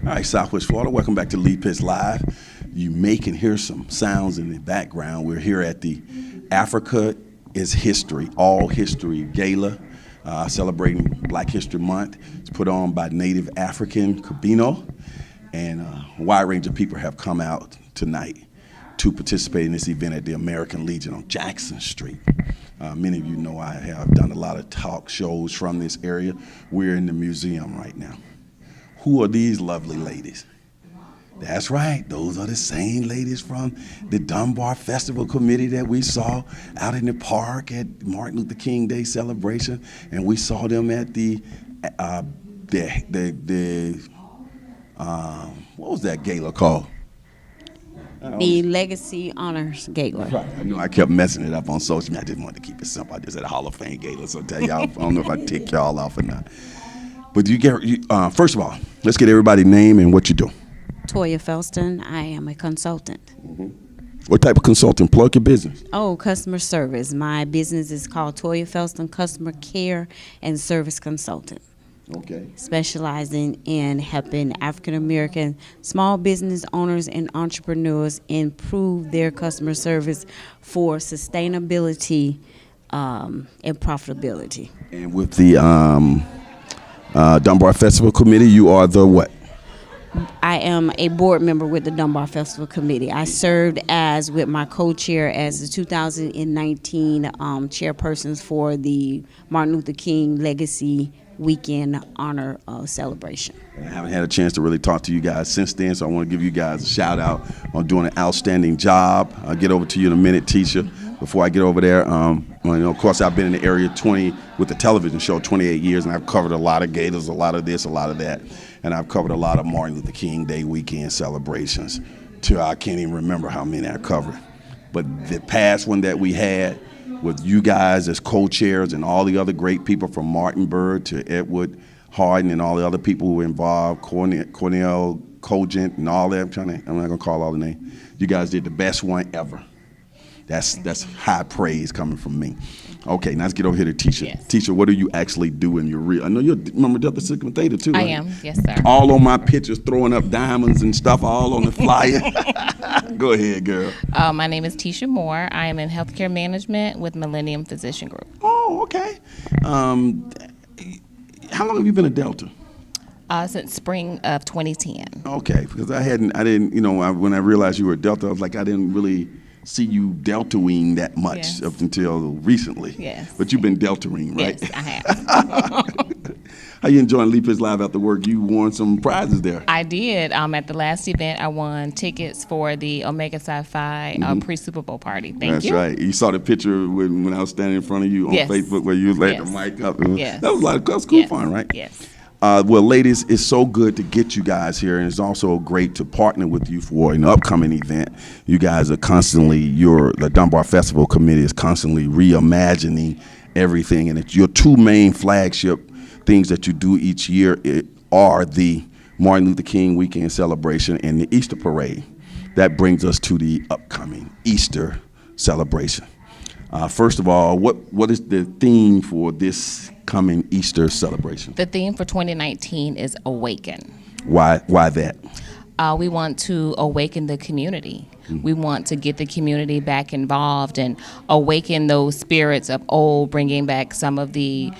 All right, Southwest Florida, welcome back to Lee Pitts Live. You may can hear some sounds in the background. We're here at the Africa is History, All History Gala, celebrating Black History Month. It's put on by Native African Cabino, and a wide range of people have come out tonight to participate in this event at the American Legion on Jackson Street. Many of you know I have done a lot of talk shows from this area. We're in the museum right now. Who are these lovely ladies? That's right, those are the same ladies from the Dunbar Festival Committee that we saw out in the park at Martin Luther King Day celebration, and we saw them at the what was that gala called? The Legacy Honors Gala. Right. I know I kept messing it up on social media. I just wanted to keep it simple. I just had a Hall of Fame gala, so I tell y'all, I don't know if I tick y'all off or not. But first of all, let's get everybody's name and what you do. Toya Felston. I am a consultant. Mm-hmm. What type of consultant? Plug your business. Oh, customer service. My business is called Toya Felston Customer Care and Service Consultant. Okay. Specializing in helping African American small business owners and entrepreneurs improve their customer service for sustainability and profitability. And with the Dunbar Festival Committee, you are the what? I am a board member with the Dunbar Festival Committee. I served as with my co-chair as the 2019 chairpersons for the Martin Luther King Legacy Weekend Honor celebration. I haven't had a chance to really talk to you guys since then, so I want to give you guys a shout out on doing an outstanding job. I'll get over to you in a minute, Tisha. Before I get over there, of course, I've been in the area with the television show 28 years, and I've covered a lot of gators, a lot of this, a lot of that, and I've covered a lot of Martin Luther King Day weekend celebrations. I can't even remember how many I covered. But the past one that we had with you guys as co-chairs and all the other great people from Martinburg to Edward Harden and all the other people who were involved, Cornell Cogent and all that. I'm not gonna call all the names. You guys did the best one ever. That's high praise coming from me. Okay, now let's get over here to Tisha. Yes. Tisha, what do you actually do in your real? I know you're a member of Delta Sigma Theta too. I right? am, yes, sir. All on my pictures, throwing up diamonds and stuff all on the flyer. Go ahead, girl. My name is Tisha Moore. I am in healthcare management with Millennium Physician Group. Oh, okay. How long have you been at Delta? Since spring of 2010. Okay, because I didn't, when I realized you were at Delta, I was like, I didn't really see you deltawing that much Yes. up until recently. Yes. But you've been deltawing, right? Yes, I have. How you enjoying Lee Pitts Live after work? You won some prizes there. I did. At the last event, I won tickets for the Omega Psi-Phi pre-Super Bowl party. Thank you. That's right. You saw the picture when I was standing in front of you on Yes. Facebook where you laid the Yes. mic up. Yes. That was cool Yes. fun, right? Yes. Well, ladies, it's so good to get you guys here, and it's also great to partner with you for an upcoming event. You guys are constantly, the Dunbar Festival Committee is constantly reimagining everything, and it's your two main flagship things that you do each year are the Martin Luther King Weekend celebration and the Easter Parade. That brings us to the upcoming Easter celebration. First of all, what is the theme for this coming Easter celebration? The theme for 2019 is Awaken. Why that? We want to awaken the community. We want to get the community back involved and awaken those spirits of old, bringing back some of the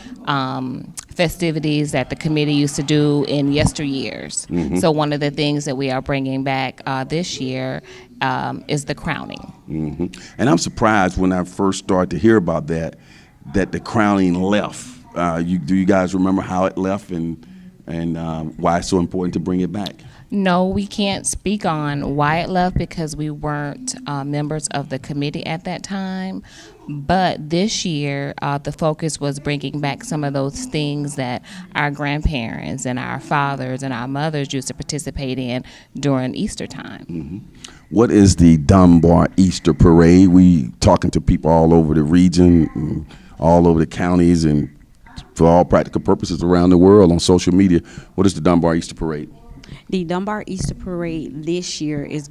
festivities that the committee used to do in yesteryears. Mm-hmm. So one of the things that we are bringing back this year is the crowning. Mm-hmm. And I'm surprised when I first started to hear about that the crowning left. Do you guys remember how it left and why it's so important to bring it back? No, we can't speak on why it left because we weren't members of the committee at that time. But this year, the focus was bringing back some of those things that our grandparents and our fathers and our mothers used to participate in during Easter time. Mm-hmm. What is the Dunbar Easter Parade? We talking to people all over the region, all over the counties, and for all practical purposes around the world on social media. What is the Dunbar Easter Parade? The Dunbar Easter Parade this year is a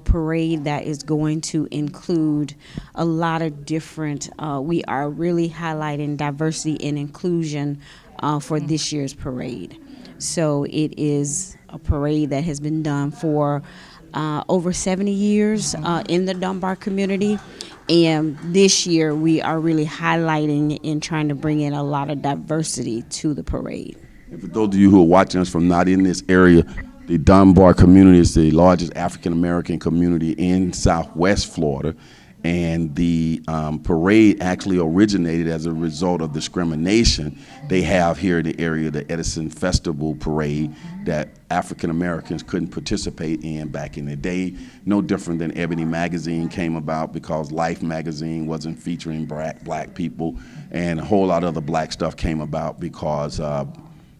parade that is going to include a lot of different, we are really highlighting diversity and inclusion for this year's parade. So it is a parade that has been done for over 70 years in the Dunbar community. And this year we are really highlighting and trying to bring in a lot of diversity to the parade. And for those of you who are watching us from not in this area, the Dunbar community is the largest African American community in Southwest Florida. And the parade actually originated as a result of discrimination they have here in the area, the Edison Festival Parade, that African Americans couldn't participate in back in the day. No different than Ebony Magazine came about because Life Magazine wasn't featuring black people, and a whole lot of other black stuff came about because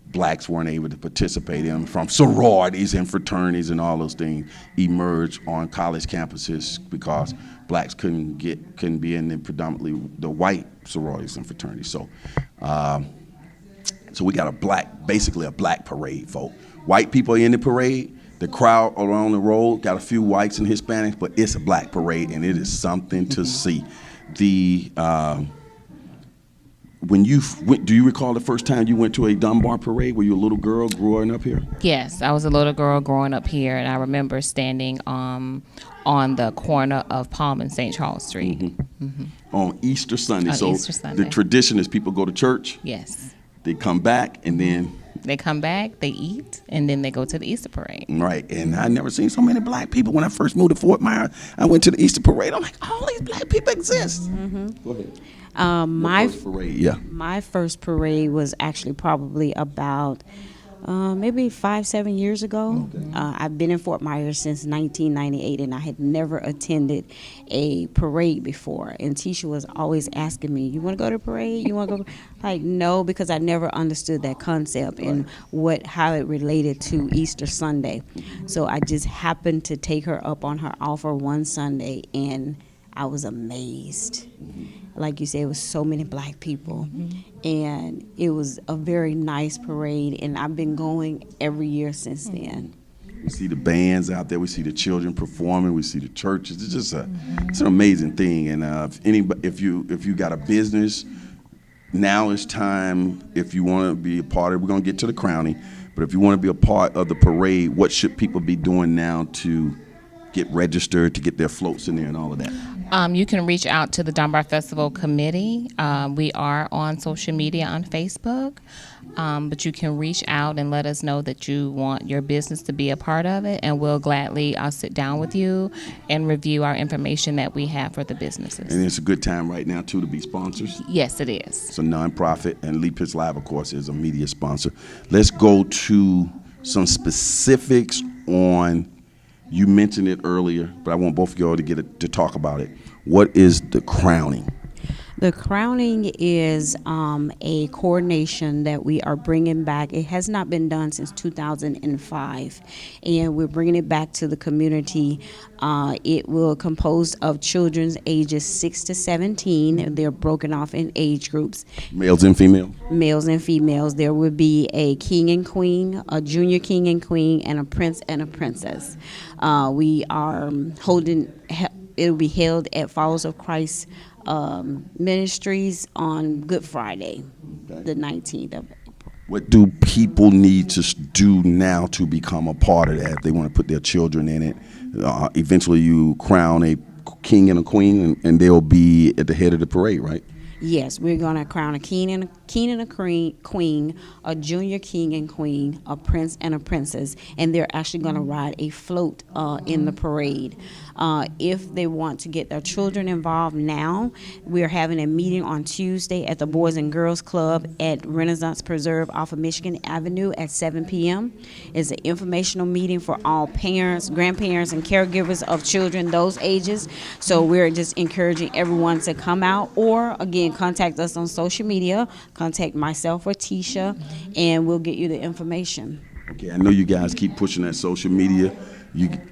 blacks weren't able to participate in, from sororities and fraternities and all those things emerged on college campuses because blacks couldn't be in the predominantly the white sororities and fraternities. So we got basically a black parade, folk. White people in the parade, the crowd along the road got a few whites and Hispanics, but it's a black parade and it is something to see. When you went, do you recall the first time you went to a Dunbar parade? Were you a little girl growing up here? Yes, I was a little girl growing up here, and I remember standing on the corner of Palm and St. Charles Street. Mm-hmm. Mm-hmm. On Easter Sunday. Easter Sunday. The tradition is people go to church. Yes. They come back, and then they come back, they eat, and then they go to the Easter parade. Right, and I never seen so many black people. When I first moved to Fort Myers, I went to the Easter parade. I'm like, all these black people exist. Mm-hmm. Go ahead. My first parade was actually probably about maybe 5-7 years ago. Okay. I've been in Fort Myers since 1998, and I had never attended a parade before. And Tisha was always asking me, "You want to go to the parade? You want to go?" Like, no, because I never understood that concept and how it related to Easter Sunday. So I just happened to take her up on her offer one Sunday, and I was amazed. Like you said, it was so many black people, and it was a very nice parade, and I've been going every year since then. We see the bands out there, we see the children performing, we see the churches. It's just it's an amazing thing. And if you got a business, now it's time. If you want to be a part of it, we're gonna get to the crowning, but if you want to be a part of the parade, what should people be doing now to get registered, to get their floats in there and all of that? You can reach out to the Dunbar Festival Committee. We are on social media on Facebook, but you can reach out and let us know that you want your business to be a part of it, and we'll gladly sit down with you and review our information that we have for the businesses. And it's a good time right now, too, to be sponsors. Yes, it is. It's a nonprofit, and Lee Pitts Live, of course, is a media sponsor. Let's go to some specifics on. You mentioned it earlier, but I want both of y'all to talk about it. What is the crowning? The crowning is a coronation that we are bringing back. It has not been done since 2005, and we're bringing it back to the community. It will compose of children ages 6 to 17. They're broken off in age groups. Males and females? Males and females. There will be a king and queen, a junior king and queen, and a prince and a princess. We are holding, it will be held at Followers of Christ Ministries on Good Friday, the 19th of April. What do people need to do now to become a part of that if they want to put their children in it? Eventually you crown a king and a queen, and they'll be at the head of the parade, right? Yes, we're going to crown a king and a queen, a junior king and queen, a prince and a princess, and they're actually going to ride a float in the parade. If they want to get their children involved now, we're having a meeting on Tuesday at the Boys and Girls Club at Renaissance Preserve off of Michigan Avenue at 7 p.m. It's an informational meeting for all parents, grandparents, and caregivers of children those ages. So we're just encouraging everyone to come out, or again, contact us on social media. Contact myself or Tisha, and we'll get you the information. Okay, I know you guys keep pushing that social media.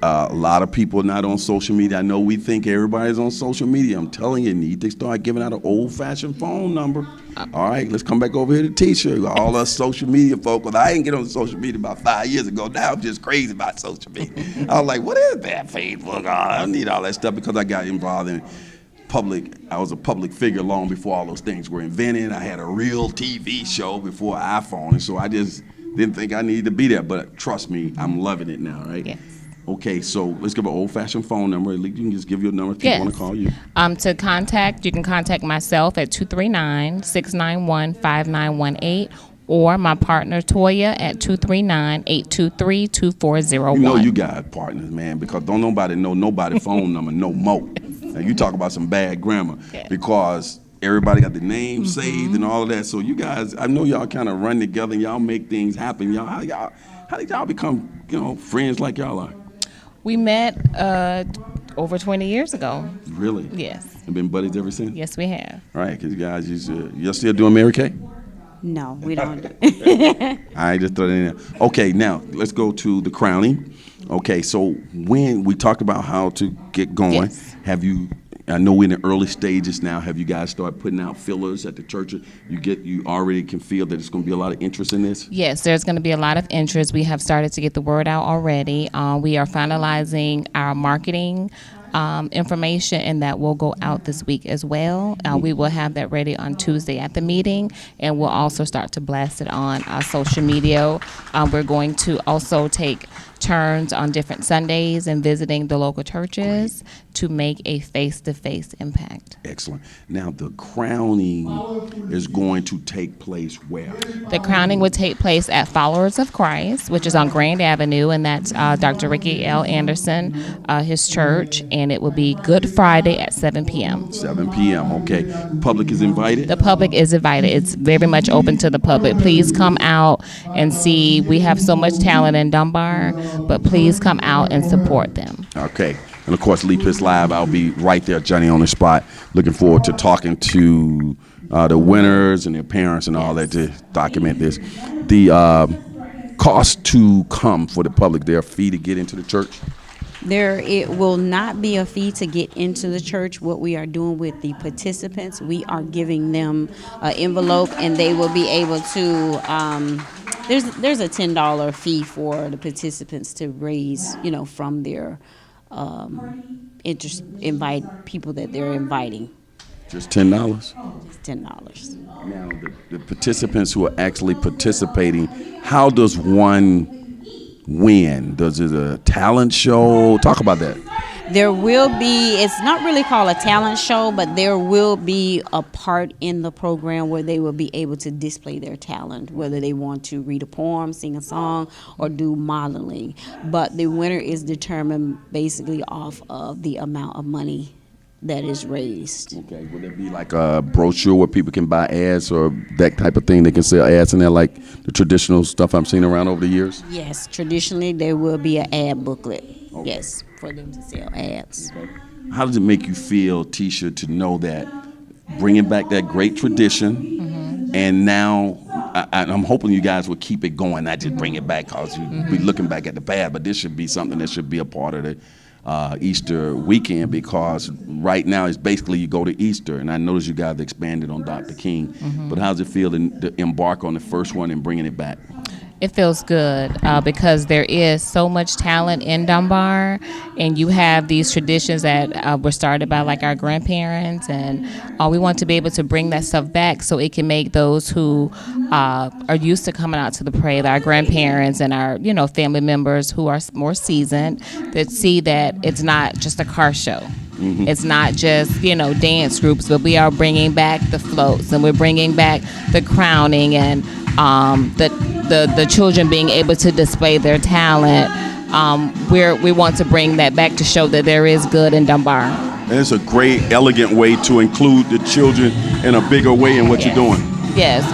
A lot of people are not on social media. I know we think everybody's on social media. I'm telling you, need to start giving out an old-fashioned phone number. All right, let's come back over here to Tisha. All us social media folk. Well, I didn't get on social media about 5 years ago. Now I'm just crazy about social media. I was like, what is that Facebook? I don't need all that stuff because I got involved in I was a public figure long before all those things were invented. I had a real TV show before iPhone, and so I just Didn't think I needed to be there, but trust me, I'm loving it now, right? Yes. Okay, so let's give an old-fashioned phone number. You can just give your number if people want to call you. To contact, you can contact myself at 239-691-5918 or my partner Toya at 239-823-2401. You know you got partners, man, because don't nobody know nobody's phone number no more. Now, you talk about some bad grammar because everybody got the name saved and all of that. So you guys, I know y'all kind of run together and y'all make things happen. How did y'all become, friends like y'all are? We met over 20 years ago. Really? Yes. And been buddies ever since? Yes, we have. All right, because you guys, you're still doing Mary Kay? No, we don't. I just throw that in there. Okay, now let's go to the crowning. Okay, so when we talked about how to get going, Yes. have you? I know we're in the early stages now. Have you guys started putting out fillers at the church? You already can feel that it's going to be a lot of interest in this? Yes, there's going to be a lot of interest. We have started to get the word out already. We are finalizing our marketing information, and that will go out this week as well. We will have that ready on Tuesday at the meeting, and we'll also start to blast it on social media. We're going to also take turns on different Sundays and visiting the local churches to make a face-to-face impact. Excellent. Now, the crowning is going to take place where? The crowning would take place at Followers of Christ, which is on Grand Avenue, and that's Dr. Ricky L. Anderson, his church, and it will be Good Friday at 7 p.m. 7 p.m., okay. Public is invited? The public is invited. It's very much open to the public. Please come out and see. We have so much talent in Dunbar, but please come out and support them. Okay. And of course, Lee Pitts Live, I'll be right there, Johnny, on the spot. Looking forward to talking to the winners and their parents and all that to document this. The cost to come for the public, their fee to get into the church? It will not be a fee to get into the church. What we are doing with the participants, we are giving them an envelope, and they will be able to. There's a $10 fee for the participants to raise, from their invite people that they're inviting. Just $10? It's $10. Now, the participants who are actually participating, how does one win? Does it a talent show? Talk about that. There will be, it's not really called a talent show, but there will be a part in the program where they will be able to display their talent, whether they want to read a poem, sing a song, or do modeling. But the winner is determined basically off of the amount of money that is raised. Okay, would there be like a brochure where people can buy ads or that type of thing? They can sell ads in there like the traditional stuff I'm seeing around over the years? Yes, traditionally there will be an ad booklet, yes, for them to sell ads. Okay. How does it make you feel, Tisha, to know that bringing back that great tradition, and now I'm hoping you guys will keep it going, not just bring it back because you'll be looking back at the past, but this should be something that should be a part of the Easter weekend, because right now it's basically you go to Easter, and I notice you guys expanded on Dr. King, but how does it feel to embark on the first one and bringing it back? It feels good because there is so much talent in Dunbar, and you have these traditions that were started by like our grandparents, and we want to be able to bring that stuff back so it can make those who are used to coming out to the parade, our grandparents and our family members who are more seasoned, that see that it's not just a car show. It's not just dance groups, but we are bringing back the floats, and we're bringing back the crowning, and the children being able to display their talent. We want to bring that back to show that there is good in Dunbar. And it's a great, elegant way to include the children in a bigger way in what you're doing. Yes.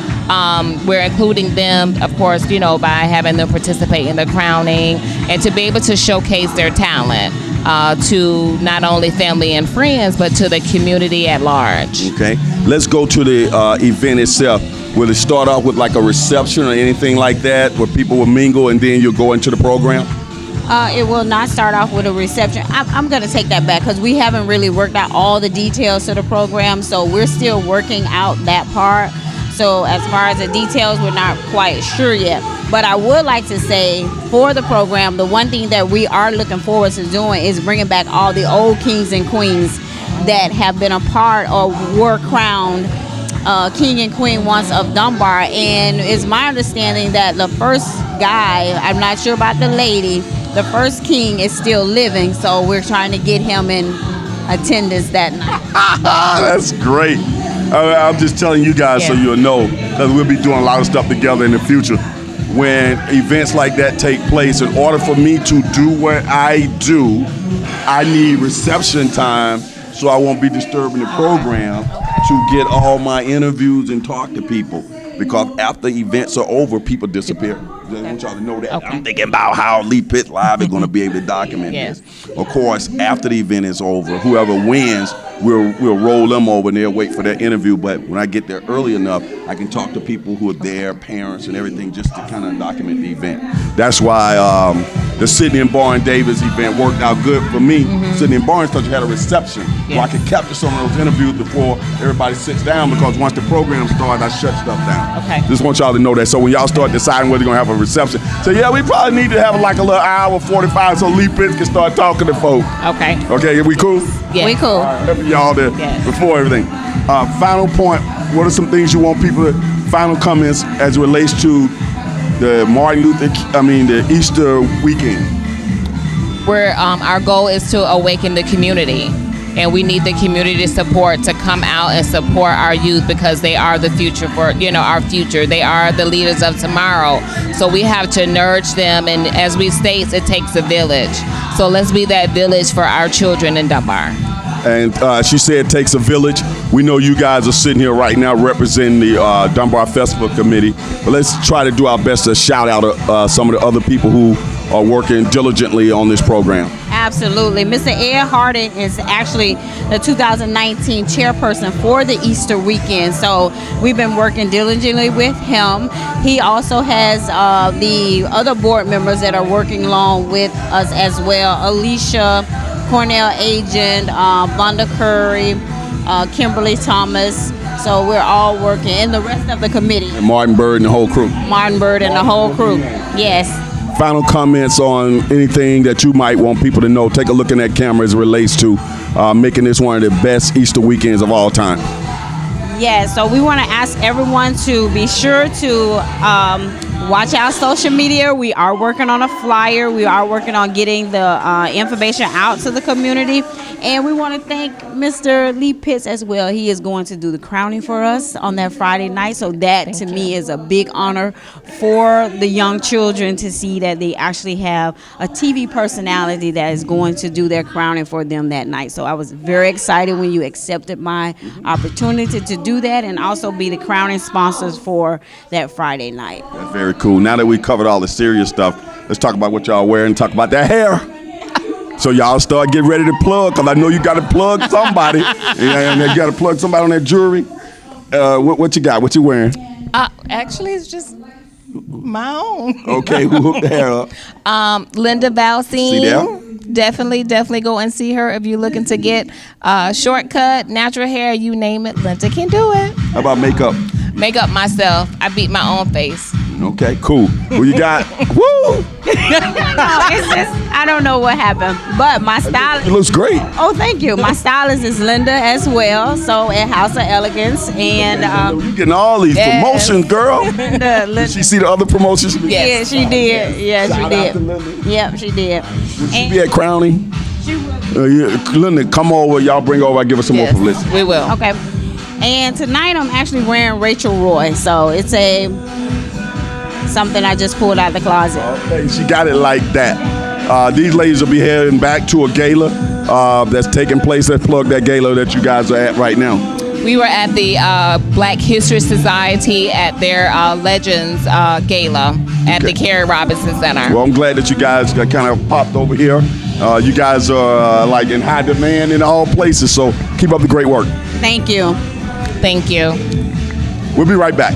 We're including them, of course, by having them participate in the crowning and to be able to showcase their talent to not only family and friends, but to the community at large. Okay. Let's go to the event itself. Will it start off with like a reception or anything like that where people will mingle and then you'll go into the program? It will not start off with a reception. I'm going to take that back because we haven't really worked out all the details of the program, so we're still working out that part. So as far as the details, we're not quite sure yet. But I would like to say for the program, the one thing that we are looking forward to doing is bringing back all the old kings and queens that have been a part or were crowned king and queen once of Dunbar, and it's my understanding that the first guy, I'm not sure about the lady, the first king is still living, so we're trying to get him in attendance that night. That's great. I'm just telling you guys so you'll know, because we'll be doing a lot of stuff together in the future. When events like that take place, in order for me to do what I do, I need reception time so I won't be disturbing the program to get all my interviews and talk to people. Because after events are over, people disappear. I want y'all to know that. Okay. I'm thinking about how Lee Pitts Live is going to be able to document this. Of course, after the event is over, whoever wins, we'll roll them over and they'll wait for their interview. But when I get there early enough, I can talk to people who are there, parents and everything, just to kind of document the event. That's why the Sydney and Barnes Davis event worked out good for me. Sydney and Barnes, because you had a reception, so I could capture some of those interviews before everybody sits down, because once the program starts, I shut stuff down. Okay. Just want y'all to know that. So when y'all start deciding whether you're going to have a reception, so yeah, we probably need to have like a little hour, 45, so Lee Pitts can start talking to folks. Okay. Okay, we cool? Yeah. We cool. Helping y'all there before everything. Final point, what are some things you want people to, final comments as it relates to the the Easter weekend? Where our goal is to awaken the community, and we need the community support to come out and support our youth, because they are the future for, our future. They are the leaders of tomorrow. So we have to nourish them, and as we state, it takes a village. So let's be that village for our children in Dunbar. And she said it takes a village. We know you guys are sitting here right now representing the Dunbar Festival Committee, but let's try to do our best to shout out some of the other people who are working diligently on this program. Absolutely. Mr. Ed Harding is actually the 2019 chairperson for the Easter weekend. So we've been working diligently with him. He also has the other board members that are working along with us as well. Alicia, Cornell Agent, Vonda Curry, Kimberly Thomas. So we're all working, and the rest of the committee. And Martin Bird and the whole crew. Martin Bird and the whole crew. Yes. Final comments on anything that you might want people to know. Take a look in that camera as it relates to making this one of the best Easter weekends of all time. Yeah, so we want to ask everyone to be sure to watch our social media. We are working on a flyer. We are working on getting the information out to the community. And we want to thank Mr. Lee Pitts as well. He is going to do the crowning for us on that Friday night. So that, to me, is a big honor for the young children to see that they actually have a TV personality that is going to do their crowning for them that night. So I was very excited when you accepted my opportunity to do that, and also be the crowning sponsors for that Friday night. That's very cool. Now that we covered all the serious stuff, let's talk about what y'all wearing, talk about that hair. So y'all start getting ready to plug, because I know you got to plug somebody. And you got to plug somebody on that jewelry. What you got? What you wearing? Actually, it's just my own. Okay, who hooked the hair up? Linda Valsine. See there? Definitely go and see her if you're looking to get shortcut, natural hair, you name it. Linda can do it. How about makeup? Makeup myself. I beat my own face. Okay, cool. Who you got? Woo! No, it's just, I don't know what happened, but my stylist. It looks great. Oh, thank you. My stylist is Linda as well, so at House of Elegance. And You getting all these promotions, girl. Linda, She see the other promotions? Yes. yeah, she did. Yeah, Shout she out to did. Linda. Yep, she did. Will she be at crowning? Linda, come over. Y'all bring her over. I give her some more publicity. We will. Okay. And tonight I'm actually wearing Rachel Roy, so it's something I just pulled out the closet. Okay, she got it like that. These ladies will be heading back to a gala that's taking place. Let's plug that gala that you guys are at right now. We were at the Black History Society at their Legends Gala at the Carrie Robinson Center. Well, I'm glad that you guys got kind of popped over here. You guys are like in high demand in all places, so keep up the great work. Thank you. Thank you. We'll be right back.